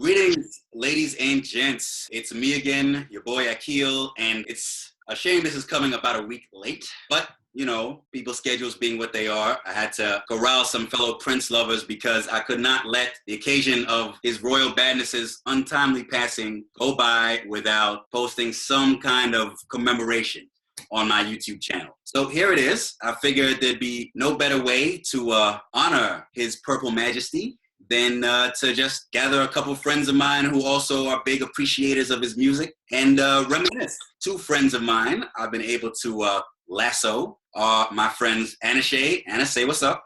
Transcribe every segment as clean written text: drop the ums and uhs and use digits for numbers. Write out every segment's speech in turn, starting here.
Greetings, ladies and gents. It's me again, your boy Akil, and it's a shame this is coming about a week late, but you know, people's schedules being what they are, I had to corral some fellow Prince lovers because I could not let the occasion of His Royal Badness's untimely passing go by without posting some kind of commemoration on my YouTube channel. So here it is. I figured there'd be no better way to honor His Purple Majesty than to just gather a couple friends of mine who also are big appreciators of his music and reminisce. Two friends of mine I've been able to lasso are my friends Anna Shay. Anna, say what's up.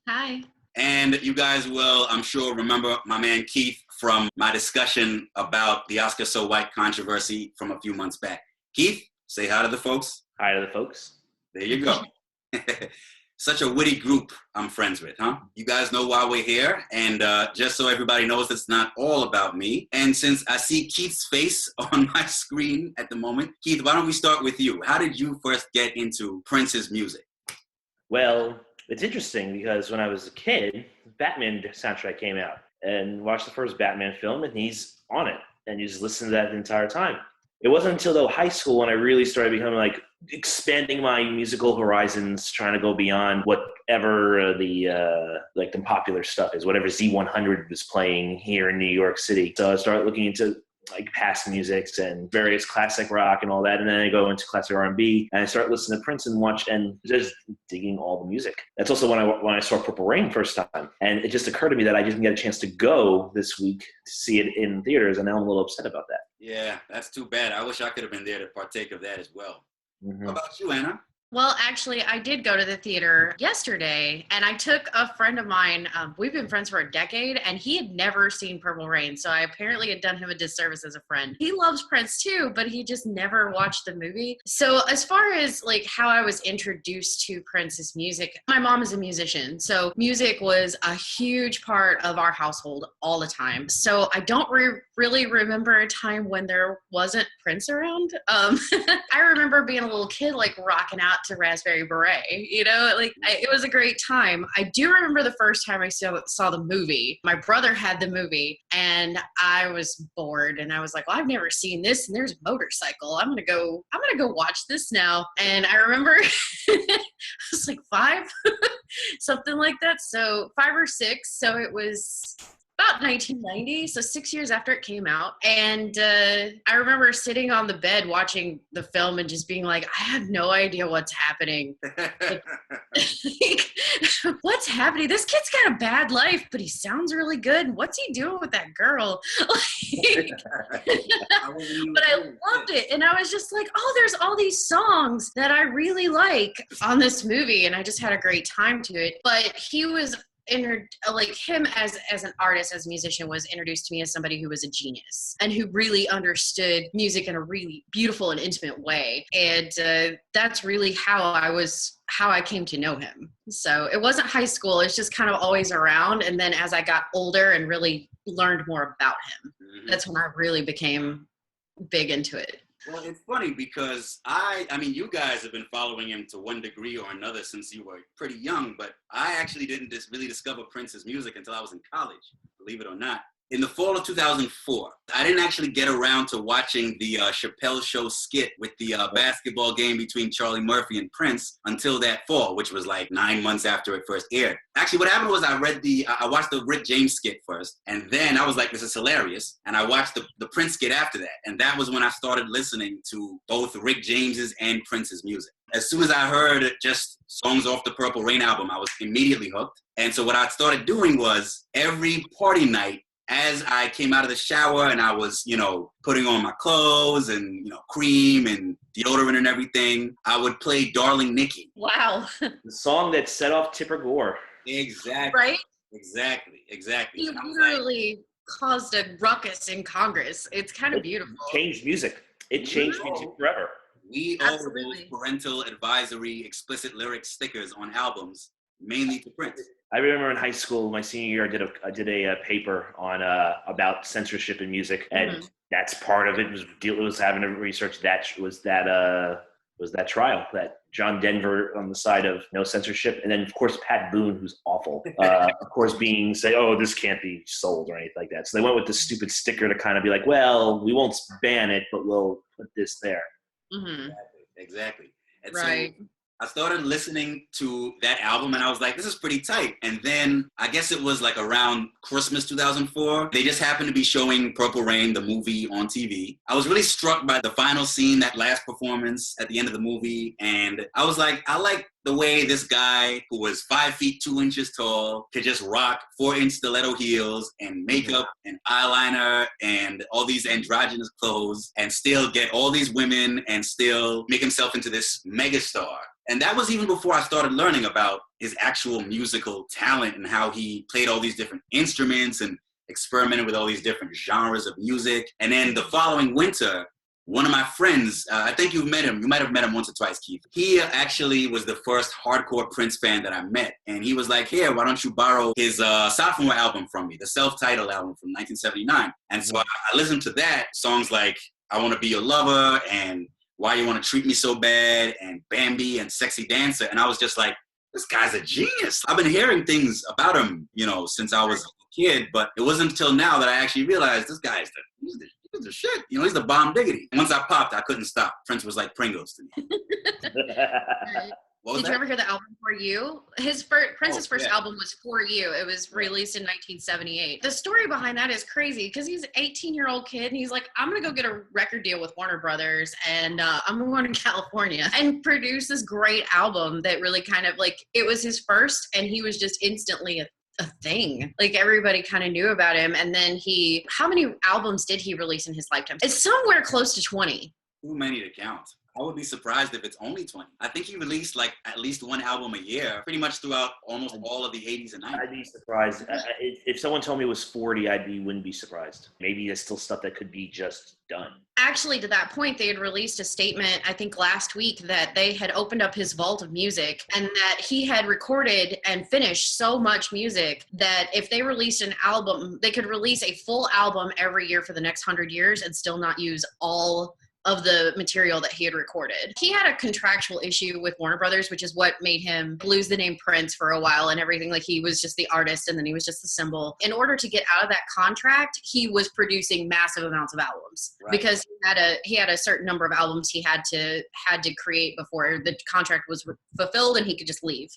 Hi. And you guys will, I'm sure, remember my man Keith from my discussion about the Oscar So White controversy from a few months back. Keith, say hi to the folks. Hi to the folks. There you go. Such a witty group I'm friends with, huh? You guys know why we're here, and just so everybody knows, it's not all about me. And since I see Keith's face on my screen at the moment, Keith, why don't we start with you? How did you first get into Prince's music? Well, it's interesting because when I was a kid, the Batman soundtrack came out, and watched the first Batman film, and he's on it, and you just listen to that the entire time. It wasn't until though high school when I really started becoming like expanding my musical horizons, trying to go beyond whatever the popular stuff is, whatever Z100 was playing here in New York City. So I started looking into like past musics and various classic rock and all that, and then I go into classic R&B and I start listening to Prince and watch and just digging all the music. That's also when I saw Purple Rain first time, and it just occurred to me that I didn't get a chance to go this week to see it in theaters, and now I'm a little upset about that. Yeah, that's too bad. I wish I could have been there to partake of that as well. Mm-hmm. How about you, Anna? Well, actually, I did go to the theater yesterday, and I took a friend of mine. We've been friends for a decade, and he had never seen Purple Rain, so I apparently had done him a disservice as a friend. He loves Prince too, but he just never watched the movie. So as far as like how I was introduced to Prince's music, my mom is a musician, so music was a huge part of our household all the time. So I don't really remember a time when there wasn't Prince around. I remember being a little kid, like rocking out to Raspberry Beret, it was a great time. I do remember the first time I saw the movie. My brother had the movie and I was bored and I was like, well, I've never seen this and there's a motorcycle. I'm gonna go watch this now. And I remember I was like 5, something like that. So 5 or 6. So it was about 1990, so 6 years after it came out. And I remember sitting on the bed watching the film and just being like, I have no idea what's happening. What's happening? This kid's got a bad life, but he sounds really good. What's he doing with that girl? But I loved it. And I was just like, oh, there's all these songs that I really like on this movie. And I just had a great time to it. But he was him as an artist, as a musician, was introduced to me as somebody who was a genius and who really understood music in a really beautiful and intimate way. And that's really how I came to know him. So it wasn't high school, it's just kind of always around. And then as I got older and really learned more about him, that's when I really became big into it. Well, it's funny because I mean, you guys have been following him to one degree or another since you were pretty young, but I actually didn't just really discover Prince's music until I was in college, believe it or not. In the fall of 2004, I didn't actually get around to watching the Chappelle Show skit with the basketball game between Charlie Murphy and Prince until that fall, which was like 9 months after it first aired. Actually, what happened was I watched the Rick James skit first, and then I was like, this is hilarious. And I watched the Prince skit after that. And that was when I started listening to both Rick James's and Prince's music. As soon as I heard just songs off the Purple Rain album, I was immediately hooked. And so what I started doing was every party night, as I came out of the shower and I was, putting on my clothes and, cream and deodorant and everything, I would play Darling Nikki. Wow. The song that set off Tipper Gore. Exactly. Right? Exactly. He literally caused a ruckus in Congress. It's kind of beautiful. Changed music. It changed music forever. We owe those parental advisory explicit lyric stickers on albums, mainly to Prince. I remember in high school, my senior year, I did a paper on about censorship in music, and that's part of it. Was having to research that was that trial, that John Denver on the side of no censorship. And then, of course, Pat Boone, who's awful, of course, say, oh, this can't be sold or anything like that. So they went with the stupid sticker to kind of be like, well, we won't ban it, but we'll put this there. Mm-hmm. Exactly. And right. So I started listening to that album and I was like, this is pretty tight. And then I guess it was like around Christmas 2004. They just happened to be showing Purple Rain, the movie, on TV. I was really struck by the final scene, that last performance at the end of the movie. And I was like, I like the way this guy who was 5 feet 2 inches tall could just rock 4-inch stiletto heels and makeup and eyeliner and all these androgynous clothes and still get all these women and still make himself into this megastar. And that was even before I started learning about his actual musical talent and how he played all these different instruments and experimented with all these different genres of music. And then the following winter, one of my friends, I think you've met him. You might have met him once or twice, Keith. He actually was the first hardcore Prince fan that I met. And he was like, here, why don't you borrow his sophomore album from me, the self-titled album from 1979. And so I listened to that, songs like I Want to Be Your Lover and Why You Want to Treat Me So Bad and Bambi and Sexy Dancer. And I was just like, this guy's a genius. I've been hearing things about him, since I was a kid, but it wasn't until now that I actually realized this guy is he's the shit. He's the bomb diggity. And once I popped, I couldn't stop. Prince was like Pringles to me. Did you ever hear the album For You? Prince's first album was For You. It was released in 1978. The story behind that is crazy because he's an 18-year-old kid and he's like, I'm going to go get a record deal with Warner Brothers and I'm going to California and produce this great album that really kind of it was his first and he was just instantly a thing. Everybody kind of knew about him. And then how many albums did he release in his lifetime? It's somewhere close to 20. Too many to count. I would be surprised if it's only 20. I think he released at least one album a year, pretty much throughout almost all of the 80s and 90s. I'd be surprised. If someone told me it was 40, wouldn't be surprised. Maybe there's still stuff that could be just done. Actually, to that point, they had released a statement, I think last week, that they had opened up his vault of music and that he had recorded and finished so much music that if they released an album, they could release a full album every year for the next 100 years and still not use all of the material that he had recorded. He had a contractual issue with Warner Brothers, which is what made him lose the name Prince for a while and everything. He was just the artist and then he was just the symbol. In order to get out of that contract, he was producing massive amounts of albums because he had a certain number of albums he had to create before the contract was fulfilled and he could just leave.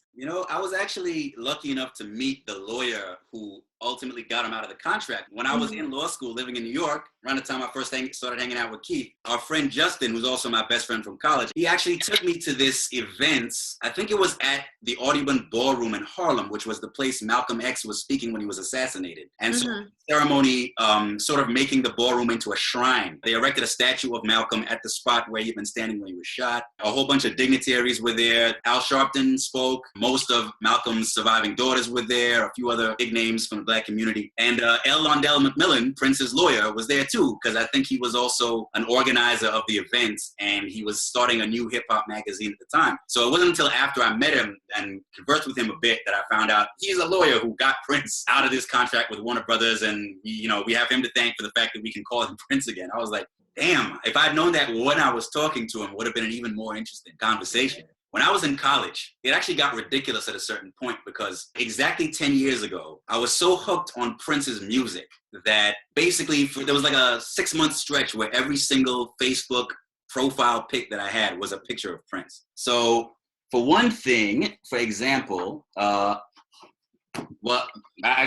I was actually lucky enough to meet the lawyer who ultimately got him out of the contract. When I was in law school living in New York, around the time I first started hanging out with Keith, our friend Justin, who's also my best friend from college, he actually took me to this event. I think it was at the Audubon Ballroom in Harlem, which was the place Malcolm X was speaking when he was assassinated. And so the ceremony sort of making the ballroom into a shrine. They erected a statue of Malcolm at the spot where he'd been standing when he was shot. A whole bunch of dignitaries were there. Al Sharpton spoke. Most of Malcolm's surviving daughters were there. A few other big names from the Black community. And L. Londell McMillan, Prince's lawyer, was there too, because I think he was also an organizer of the event and he was starting a new hip-hop magazine at the time. So it wasn't until after I met him and conversed with him a bit that I found out he's a lawyer who got Prince out of this contract with Warner Brothers, and we have him to thank for the fact that we can call him Prince again. I was like, damn, if I'd known that when I was talking to him, it would have been an even more interesting conversation. When I was in college, it actually got ridiculous at a certain point because exactly 10 years ago, I was so hooked on Prince's music that basically there was like a 6-month stretch where every single Facebook profile pic that I had was a picture of Prince. So for one thing, for example, I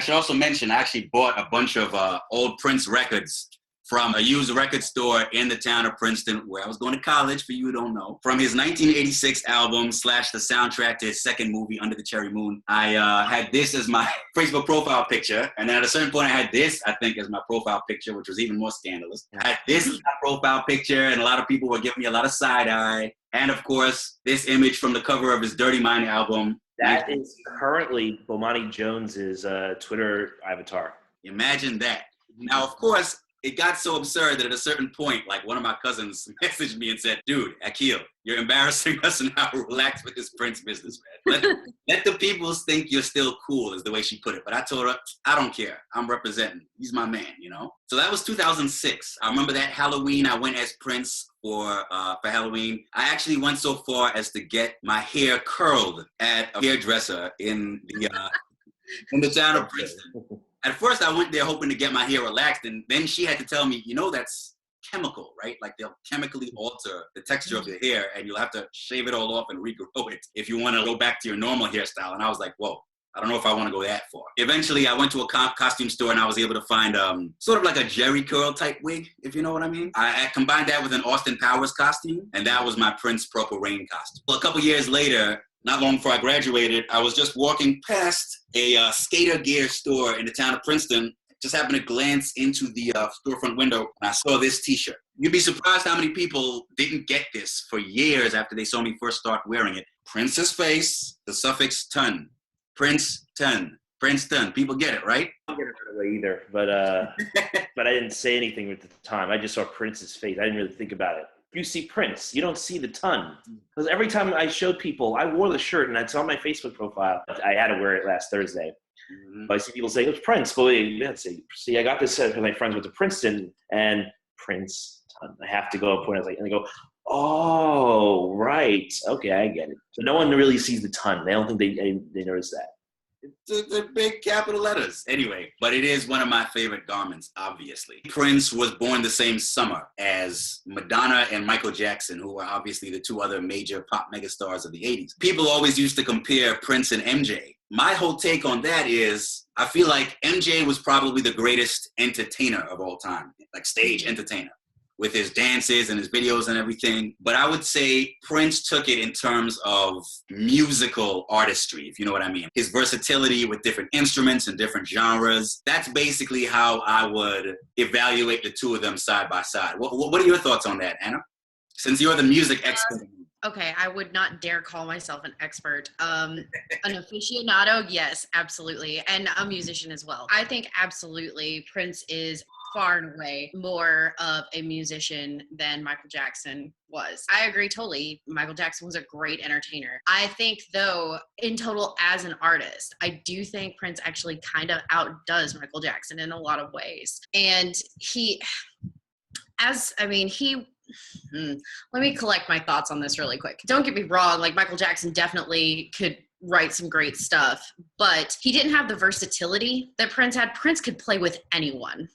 should also mention I actually bought a bunch of old Prince records from a used record store in the town of Princeton, where I was going to college, for you who don't know. From his 1986 album / the soundtrack to his second movie, Under the Cherry Moon, I had this as my Facebook profile picture. And then at a certain point, I had this, I think, as my profile picture, which was even more scandalous. I had this as my profile picture, and a lot of people were giving me a lot of side eye. And of course, this image from the cover of his Dirty Mind album. That is currently Bomani Jones's Twitter avatar. Imagine that. Now, of course, it got so absurd that at a certain point, like one of my cousins messaged me and said, dude, Akil, you're embarrassing us now. Relax with this Prince business, man. Let the people think you're still cool is the way she put it. But I told her, I don't care. I'm representing. He's my man, you know? So that was 2006. I remember that Halloween, I went as Prince for Halloween. I actually went so far as to get my hair curled at a hairdresser in the town of Princeton. At first, I went there hoping to get my hair relaxed, and then she had to tell me, you know, that's chemical, right? Like they'll chemically alter the texture of your hair, and you'll have to shave it all off and regrow it if you want to go back to your normal hairstyle. And I was like, whoa, I don't know if I want to go that far. Eventually, I went to a costume store, and I was able to find sort of like a Jerry curl type wig, if you know what I mean. I combined that with an Austin Powers costume, and that was my Prince Purple Rain costume. Well, a couple years later, not long before I graduated, I was just walking past a skater gear store in the town of Princeton. Just happened to glance into the storefront window, and I saw this t-shirt. You'd be surprised how many people didn't get this for years after they saw me first start wearing it. Prince's face, the suffix ton. Princeton. Princeton. People get it, right? I didn't get it right away either, but I didn't say anything at the time. I just saw Prince's face. I didn't really think about it. You see Prince, you don't see the ton. Because every time I showed people, I wore the shirt, and it's on my Facebook profile. I had to wear it last Thursday. Mm-hmm. But I see people saying, it's Prince. But see, I got this set because my friends went to Princeton, and Prince ton. I have to go up and they go, oh, right. Okay, I get it. So no one really sees the ton. They don't think they notice that. It's big capital letters. Anyway, but it is one of my favorite garments, obviously. Prince was born the same summer as Madonna and Michael Jackson, who were obviously the two other major pop megastars of the 80s. People always used to compare Prince and MJ. My whole take on that is, I feel like MJ was probably the greatest entertainer of all time, like stage entertainer, with his dances and his videos and everything. But I would say Prince took it in terms of musical artistry, if you know what I mean. His versatility with different instruments and different genres. That's basically how I would evaluate the two of them side by side. What are your thoughts on that, Anna? Since you're the music expert. Okay, I would not dare call myself an expert. An aficionado, yes, absolutely. And a musician as well. I think absolutely Prince is far and away more of a musician than Michael Jackson was. I agree totally. Michael Jackson was a great entertainer. I think though, in total as an artist, I do think Prince actually kind of outdoes Michael Jackson in a lot of ways. And let me collect my thoughts on this really quick. Don't get me wrong, like Michael Jackson definitely could write some great stuff, but he didn't have the versatility that Prince had. Prince could play with anyone.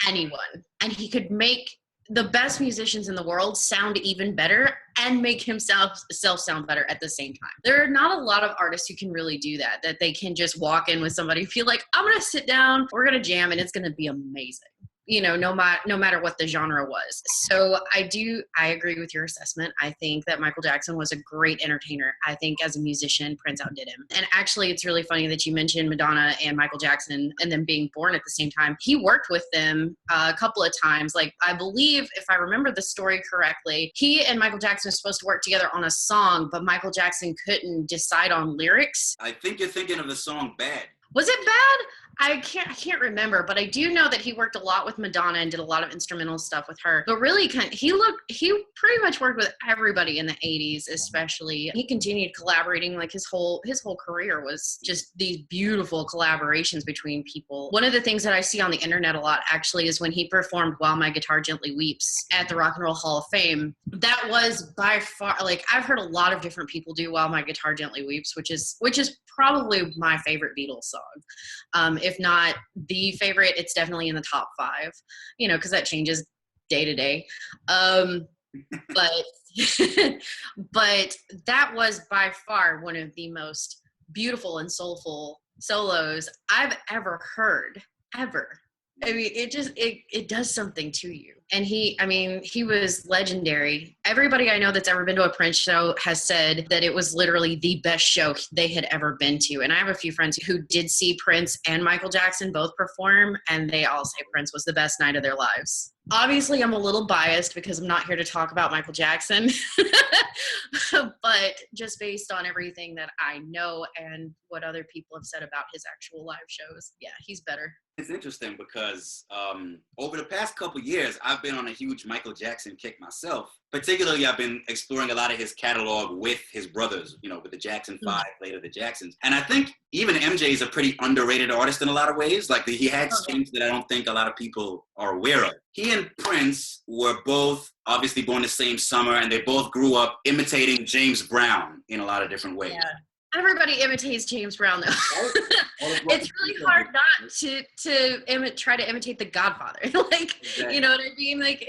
And he could make the best musicians in the world sound even better and make himself sound better at the same time. There are not a lot of artists who can really do that they can just walk in with somebody, feel like, I'm going to sit down, we're going to jam, and it's going to be amazing. You know, no matter what the genre was. So I agree with your assessment. I think that Michael Jackson was a great entertainer. I think as a musician, Prince outdid him. And actually, it's really funny that you mentioned Madonna and Michael Jackson and them being born at the same time. He worked with them a couple of times. Like, I believe, if I remember the story correctly, he and Michael Jackson were supposed to work together on a song, but Michael Jackson couldn't decide on lyrics. I think you're thinking of the song Bad. Was it Bad? I can't remember, but I do know that he worked a lot with Madonna and did a lot of instrumental stuff with her. But really, he pretty much worked with everybody in the 80s, especially. He continued collaborating, like his whole career was just these beautiful collaborations between people. One of the things that I see on the internet a lot actually is when he performed While My Guitar Gently Weeps at the Rock and Roll Hall of Fame. That was by far, like, I've heard a lot of different people do While My Guitar Gently Weeps, which is probably my favorite Beatles song. If not the favorite, it's definitely in the top 5, you know, because that changes day to day. But that was by far one of the most beautiful and soulful solos I've ever heard, ever. I mean, it does something to you. And he was legendary Everybody I know that's ever been to a Prince show has said that it was literally the best show they had ever been to. And I have a few friends who did see Prince and Michael Jackson both perform, and they all say Prince was the best night of their lives. Obviously, I'm a little biased because I'm not here to talk about Michael Jackson, but just based on everything that I know and what other people have said about his actual live shows, yeah, he's better. It's interesting because over the past couple years, I've been on a huge Michael Jackson kick myself. Particularly, I've been exploring a lot of his catalog with his brothers, with the Jackson 5, later the Jacksons. And I think even MJ is a pretty underrated artist in a lot of ways. Like, he had strengths that I don't think a lot of people are aware of. He and Prince were both obviously born the same summer, and they both grew up imitating James Brown in a lot of different ways. Yeah. Everybody imitates James Brown, though. It's really hard not to try to imitate The Godfather. Exactly. You know what I mean? Like,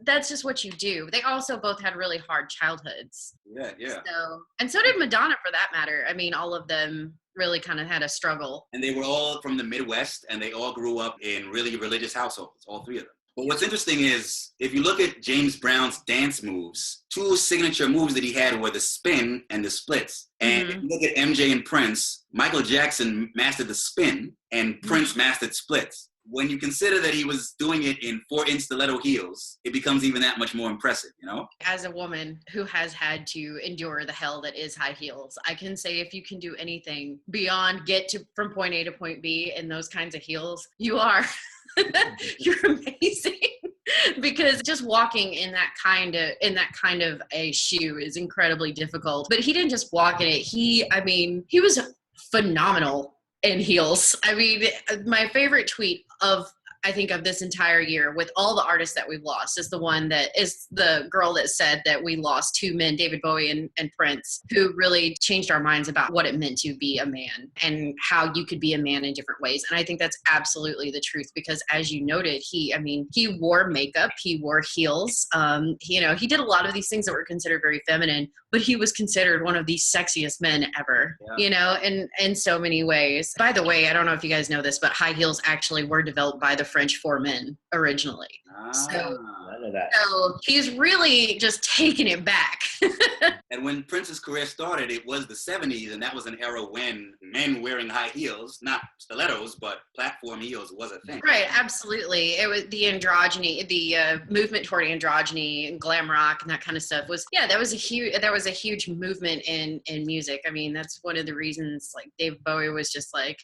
that's just what you do. They also both had really hard childhoods. Yeah. So did Madonna, for that matter. I mean, all of them really kind of had a struggle. And they were all from the Midwest, and they all grew up in really religious households, all three of them. But what's interesting is, if you look at James Brown's dance moves, two signature moves that he had were the spin and the splits. And if you look at MJ and Prince, Michael Jackson mastered the spin, and Prince mastered splits. When you consider that he was doing it in 4-inch stiletto heels, it becomes even that much more impressive, As a woman who has had to endure the hell that is high heels, I can say if you can do anything beyond get to from point A to point B in those kinds of heels, you're amazing. Because just walking in that kind of a shoe is incredibly difficult. But he didn't just walk in it. He was phenomenal in heels. I mean, my favorite tweet of this entire year with all the artists that we've lost is the one that is the girl that said that we lost two men, David Bowie and Prince, who really changed our minds about what it meant to be a man and how you could be a man in different ways. And I think that's absolutely the truth, because as you noted, he wore makeup, he wore heels. He did a lot of these things that were considered very feminine, but he was considered one of the sexiest men ever, in so many ways. By the way, I don't know if you guys know this, but high heels actually were developed by the French for men originally. I know that. So he's really just taking it back. And when Prince's career started, it was the 70s, and that was an era when men wearing high heels, not stilettos, but platform heels, was a thing. Right, absolutely. It was the androgyny, the movement toward androgyny and glam rock and that kind of stuff that was a huge movement in music. I mean, that's one of the reasons like David Bowie was just like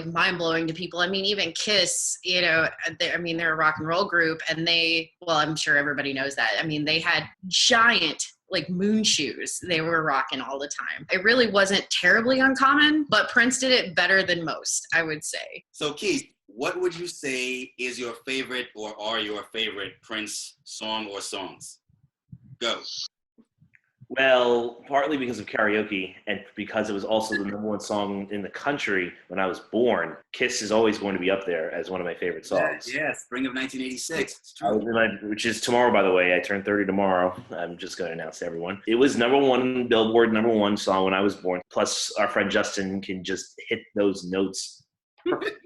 mind blowing to people. I mean, even Kiss, they're a rock and roll group, and I'm sure everybody knows that. I mean, they had giant like moon shoes they were rocking all the time. It really wasn't terribly uncommon, but Prince did it better than most, I would say. So Keith, what would you say is your favorite or are your favorite Prince song or songs? Go. Well, partly because of karaoke and because it was also the number one song in the country when I was born. Kiss is always going to be up there as one of my favorite songs. Yeah, spring of 1986. It's true. Which is tomorrow, by the way. I turn 30 tomorrow. I'm just going to announce to everyone. It was number one, Billboard number one song when I was born. Plus, our friend Justin can just hit those notes perfectly.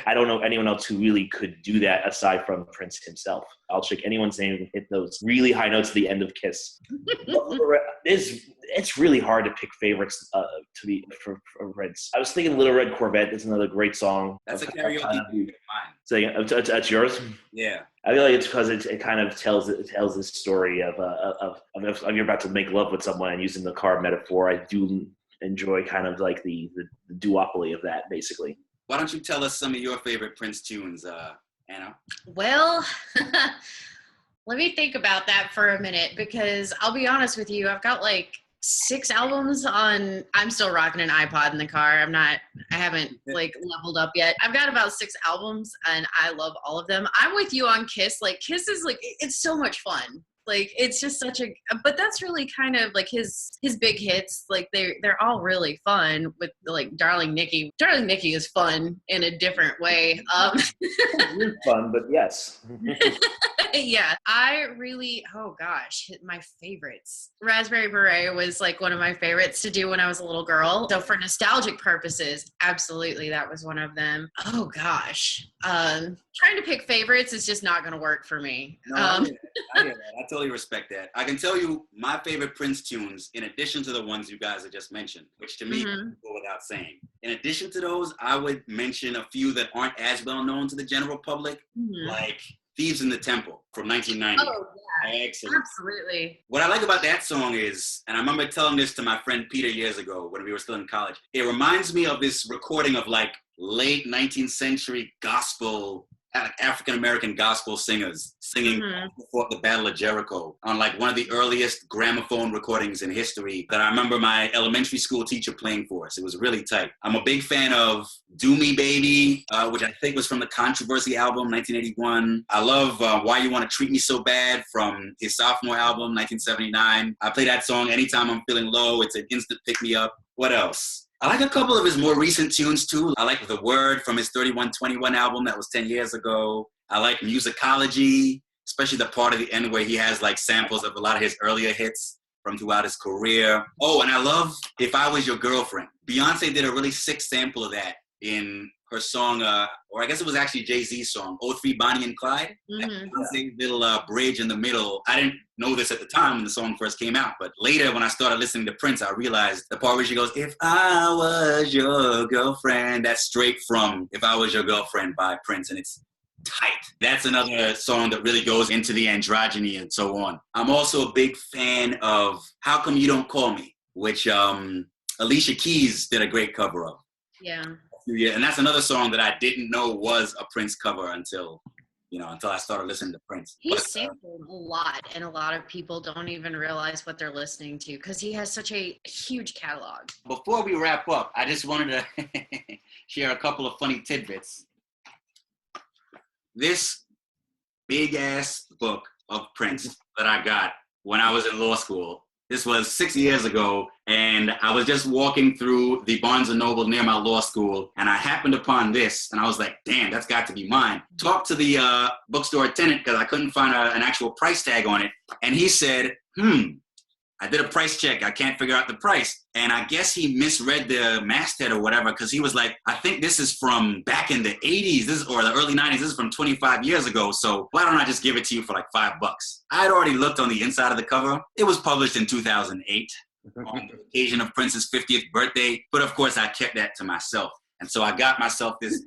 I don't know anyone else who really could do that aside from Prince himself. I'll shake anyone's name who can hit those really high notes at the end of Kiss. It's really hard to pick favorites for Prince. I was thinking Little Red Corvette is another great song. That's a karaoke of mine. So that's yours? Yeah. I feel like it's because it kind of tells this story of you're about to make love with someone, and using the car metaphor, I do enjoy kind of like the duopoly of that, basically. Why don't you tell us some of your favorite Prince tunes, Anna? Well, let me think about that for a minute, because I'll be honest with you, I've got like 6 albums on. I'm still rocking an iPod in the car. I haven't like leveled up yet. I've got about 6 albums and I love all of them. I'm with you on Kiss. Like Kiss is like, it's so much fun. Like it's just but that's really kind of like his big hits. Like they're all really fun with like Darling Nikki. Darling Nikki is fun in a different way. It's fun, but yes. Yeah, my favorites. Raspberry Beret was like one of my favorites to do when I was a little girl. So for nostalgic purposes, absolutely that was one of them. Oh gosh. Trying to pick favorites is just not going to work for me. No, I hear that. I totally respect that. I can tell you my favorite Prince tunes, in addition to the ones you guys have just mentioned, which to me go without saying. In addition to those, I would mention a few that aren't as well known to the general public, like Thieves in the Temple from 1990. Oh, yeah. Excellent. Absolutely. What I like about that song is, and I remember telling this to my friend Peter years ago when we were still in college, it reminds me of this recording of like late 19th century gospel, African-American gospel singers singing before the Battle of Jericho on like one of the earliest gramophone recordings in history that I remember my elementary school teacher playing for us. It was really tight. I'm a big fan of Do Me Baby, which I think was from the Controversy album, 1981. I love Why You Want to Treat Me So Bad from his sophomore album, 1979. I play that song anytime I'm feeling low. It's an instant pick-me-up. What else? I like a couple of his more recent tunes, too. I like The Word from his 3121 album that was 10 years ago. I like Musicology, especially the part of the end where he has, like, samples of a lot of his earlier hits from throughout his career. Oh, and I love If I Was Your Girlfriend. Beyonce did a really sick sample of that in her song, or I guess it was actually Jay-Z's song, '03 Bonnie and Clyde. Beyonce's little bridge in the middle. I didn't know this at the time when the song first came out, but later when I started listening to Prince, I realized the part where she goes, if I was your girlfriend, that's straight from If I Was Your Girlfriend by Prince, and it's tight. That's another song that really goes into the androgyny and so on. I'm also a big fan of How Come You Don't Call Me, which Alicia Keys did a great cover of. Yeah. Yeah, and that's another song that I didn't know was a Prince cover until I started listening to Prince. He's sampled a lot, and a lot of people don't even realize what they're listening to because he has such a huge catalog. Before we wrap up, I just wanted to share a couple of funny tidbits. This big-ass book of Prince that I got when I was in law school, this was 6 years ago, and I was just walking through the Barnes & Noble near my law school, and I happened upon this, and I was like, damn, that's got to be mine. Talked to the bookstore attendant because I couldn't find an actual price tag on it, and he said, I did a price check. I can't figure out the price. And I guess he misread the masthead or whatever because he was like, I think this is from back in the 80s or the early 90s. This is from 25 years ago. So why don't I just give it to you for like $5? I had already looked on the inside of the cover. It was published in 2008 on the occasion of Prince's 50th birthday. But of course, I kept that to myself. And so I got myself this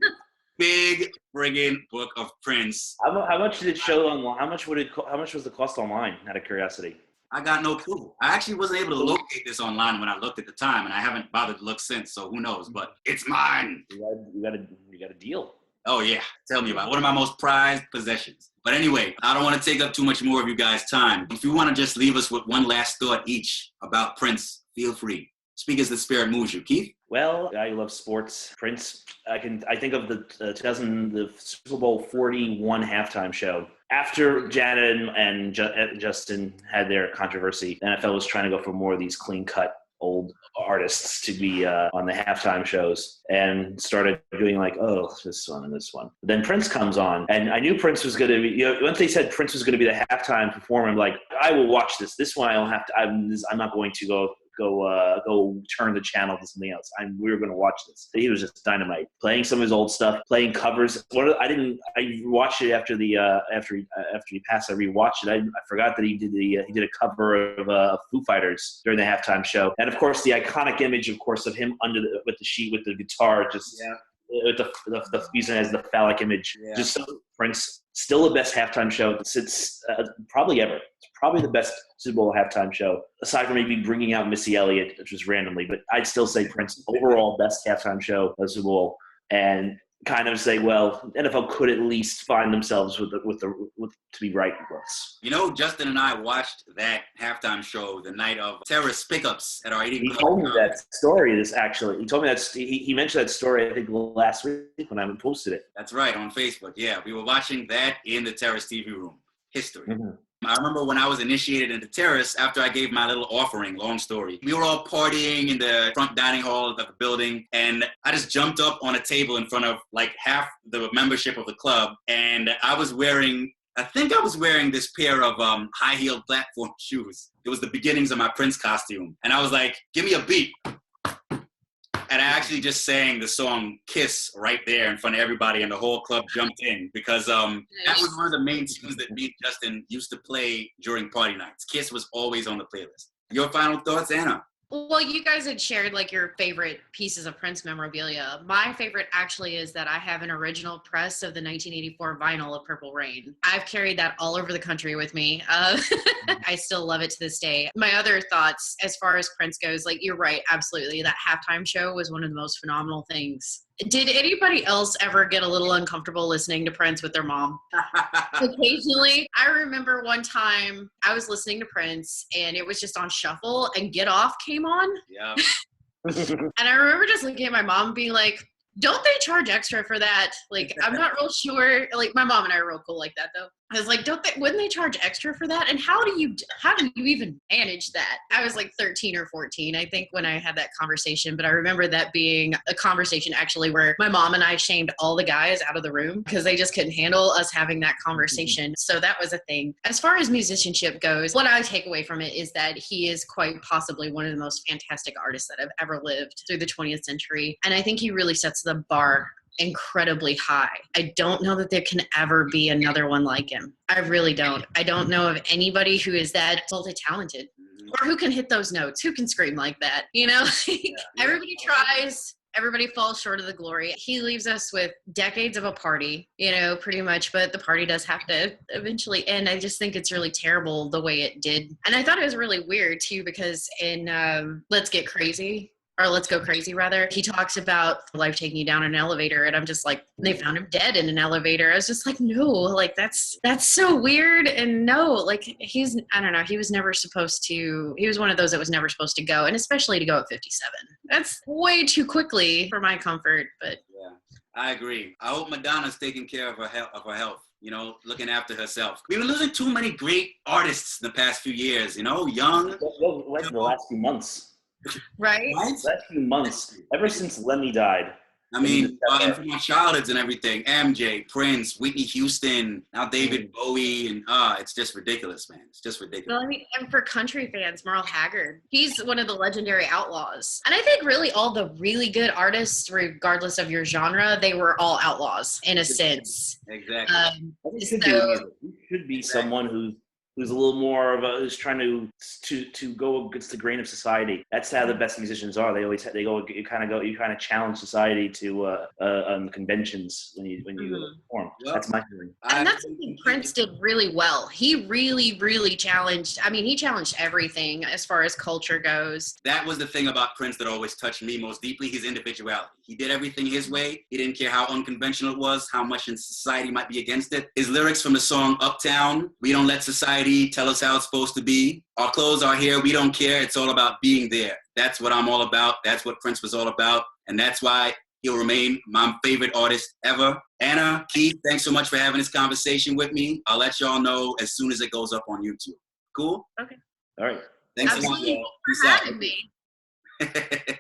big friggin' book of Prince. How much did it show online? How much was the cost online, out of curiosity? I got no clue. I actually wasn't able to locate this online when I looked at the time, and I haven't bothered to look since, so who knows, but it's mine. You got a deal. Oh, yeah. Tell me about it. One of my most prized possessions. But anyway, I don't want to take up too much more of you guys' time. If you want to just leave us with one last thought each about Prince, feel free. Speak as the spirit moves you. Keith? Well, I love sports. Prince, I think of the Super Bowl 41 halftime show. After Janet and Justin had their controversy, the NFL was trying to go for more of these clean-cut old artists to be on the halftime shows and started doing like, oh, this one and this one. But then Prince comes on, and I knew Prince was going to be, once they said Prince was going to be the halftime performer, I'm like, I will watch this. This one I don't have to, I'm not going to go turn the channel to something else. We were going to watch this. He was just dynamite, playing some of his old stuff, playing covers. I watched it after he passed. I rewatched it. I forgot that he did a cover of Foo Fighters during the halftime show, and of course the iconic image, of him with the sheet with the guitar, just with the using as the phallic image. Yeah. Just so Prince, still the best halftime show since probably ever. It's probably the best Super Bowl halftime show, aside from maybe bringing out Missy Elliott, which was randomly. But I'd still say Prince overall best halftime show of the Super Bowl, and kind of say, well, NFL could at least find themselves with to be right once. Justin and I watched that halftime show the night of terrorist pickups at our 80. He told me that story. He told me that he mentioned that story, I think, last week when I posted it. That's right, on Facebook. Yeah, we were watching that in the terrace TV room. History. Mm-hmm. I remember when I was initiated into terrace, after I gave my little offering, long story, we were all partying in the front dining hall of the building, and I just jumped up on a table in front of like half the membership of the club, and I think I was wearing this pair of high-heeled platform shoes. It was the beginnings of my Prince costume, and I was like, give me a beat. And I actually just sang the song Kiss right there in front of everybody, and the whole club jumped in because that was one of the main tunes that me and Justin used to play during party nights. Kiss was always on the playlist. Your final thoughts, Anna? Well, you guys had shared like your favorite pieces of Prince memorabilia. My favorite actually is that I have an original press of the 1984 vinyl of Purple Rain. I've carried that all over the country with me. I still love it to this day. My other thoughts as far as Prince goes, like you're right, absolutely. That halftime show was one of the most phenomenal things. Did anybody else ever get a little uncomfortable listening to Prince with their mom? Occasionally. I remember one time I was listening to Prince and it was just on shuffle and Get Off came on. Yeah. And I remember just looking at my mom and being like, don't they charge extra for that? Like, I'm not real sure. Like, my mom and I are real cool like that, though. I was like, wouldn't they charge extra for that? And how do you even manage that? I was like 13 or 14, I think, when I had that conversation. But I remember that being a conversation actually where my mom and I shamed all the guys out of the room because they just couldn't handle us having that conversation. So that was a thing. As far as musicianship goes, what I take away from it is that he is quite possibly one of the most fantastic artists that have ever lived through the 20th century. And I think he really sets the bar incredibly high. I don't know that there can ever be another one like him. I really don't. I don't know of anybody who is that multi-talented or who can hit those notes, who can scream like that. You know, everybody tries. Everybody falls short of the glory. He leaves us with decades of a party, you know, pretty much, but the party does have to eventually end. I just think it's really terrible the way it did. And I thought it was really weird too, because in Let's Go Crazy rather, he talks about life taking you down in an elevator, and I'm just like, they found him dead in an elevator. I was just like, no, like that's so weird. And no, like I don't know, he was one of those that was never supposed to go, and especially to go at 57. That's way too quickly for my comfort, but. Yeah, I agree. I hope Madonna's taking care of her health. You know, looking after herself. We've been losing too many great artists in the past few years, you know, young. Like the last few months. Right? Last few months, ever since Lemmy died. I mean, and from our childhoods and everything, MJ, Prince, Whitney Houston, now David Bowie, and it's just ridiculous, man. It's just ridiculous. Well, I mean, and for country fans, Merle Haggard, he's one of the legendary outlaws. And I think really all the really good artists, regardless of your genre, they were all outlaws in a sense. Exactly. You should be someone who's a little more of who's trying to go against the grain of society. That's how the best musicians are. You kind of challenge society to conventions when you perform. Yep. That's my feeling. And that's something Prince did really well. He really, really challenged. I mean, he challenged everything as far as culture goes. That was the thing about Prince that always touched me most deeply, his individuality. He did everything his way. He didn't care how unconventional it was, how much in society might be against it. His lyrics from the song Uptown, we don't let society tell us how it's supposed to be. Our clothes are here, we don't care. It's all about being there. That's what I'm all about. That's what Prince was all about. And that's why he'll remain my favorite artist ever. Anna, Keith, thanks so much for having this conversation with me. I'll let y'all know as soon as it goes up on YouTube. Cool? Okay. All right. Thanks Absolutely. so much. Thanks for having me.